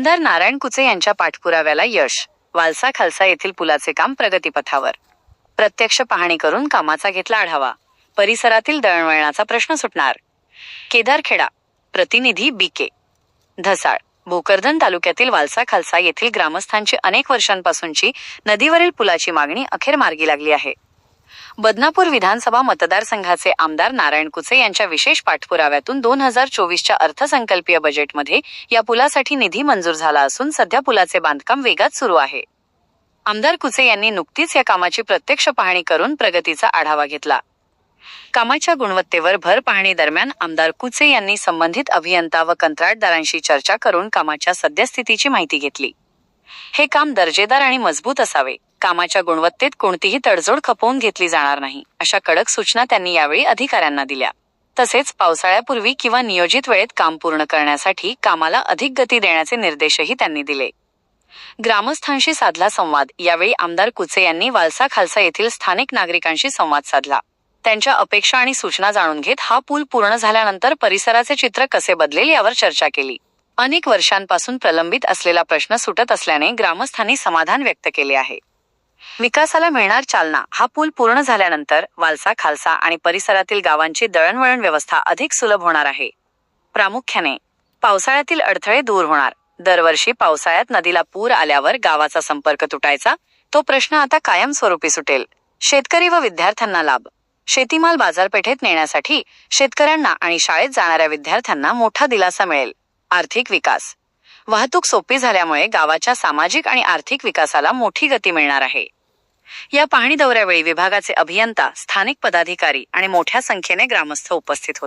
आमदार नारायण कुचे यांच्या पाठपुराव्याला यश. वालसा खालसा येथील पुलाचे काम प्रगतीपथावर. प्रत्यक्ष पाहणी करून कामाचा घेतला आढावा. परिसरातील दळणवळणाचा प्रश्न सुटणार. केदारखेडा. प्रतिनिधी बी.के. धसाळ. भोकरदन तालुक्यातील वालसा खालसा येथील ग्रामस्थांची अनेक वर्षांपासूनची नदीवरील पुलाची मागणी अखेर मार्गी लागली आहे. बदनापूर विधानसभा मतदारसंघाचे आमदार नारायण कुचे यांच्या विशेष पाठपुराव्यातून 2024च्या अर्थसंकल्पीय बजेटमध्ये या पुलासाठी निधी मंजूर झाला असून सध्या पुलाचे बांधकाम वेगात सुरू आहे. आमदार कुचे यांनी नुकतीच या कामाची प्रत्यक्ष पाहणी करून प्रगतीचा आढावा घेतला. कामाच्या गुणवत्तेवर भर पाहणी दरम्यान आमदार कुचे यांनी संबंधित अभियंता व कंत्राटदारांशी चर्चा करून कामाच्या सद्यस्थितीची माहिती घेतली. हे काम दर्जेदार आणि मजबूत असावे, कामाच्या गुणवत्तेत कोणतीही तडजोड खपवून घेतली जाणार नाही, अशा कडक सूचना त्यांनी यावेळी अधिकाऱ्यांना दिल्या. तसेच पावसाळ्यापूर्वी किंवा नियोजित वेळेत काम पूर्ण करण्यासाठी कामाला अधिक गती देण्याचे निर्देशही त्यांनी दिले. ग्रामस्थांशी साधला संवाद. यावेळी आमदार कुचे यांनी वालसा खालसा येथील स्थानिक नागरिकांशी संवाद साधला. त्यांच्या अपेक्षा आणि सूचना जाणून घेत हा पूल पूर्ण झाल्यानंतर परिसराचे चित्र कसे बदलेल यावर चर्चा केली. अनेक वर्षांपासून प्रलंबित असलेला प्रश्न सुटत असल्याने ग्रामस्थांनी समाधान व्यक्त केले आहे. विकासाला मिळणार चालना. हा पूल पूर्ण झाल्यानंतर वालसा खालसा आणि परिसरातील गावांची दळणवळण व्यवस्था अधिक सुलभ होणार आहे. प्रामुख्याने पावसाळ्यातील अडथळे दूर होणार. दरवर्षी पावसाळ्यात नदीला पूर आल्यावर गावाचा संपर्क तुटायचा, तो प्रश्न आता कायमस्वरूपी सुटेल. शेतकरी व विद्यार्थ्यांना लाभ. शेतीमाल बाजारपेठेत नेण्यासाठी शेतकऱ्यांना आणि शाळेत जाणाऱ्या विद्यार्थ्यांना मोठा दिलासा मिळेल. आर्थिक विकास. वाहतूक सोपी झाल्यामुळे गावाच्या सामाजिक आणि आर्थिक विकासाला मोठी गती मिळणार आहे. या पाहणी दौऱ्यावेळी विभागाचे अभियंता, स्थानिक पदाधिकारी आणि मोठ्या संख्येने ग्रामस्थ उपस्थित होते.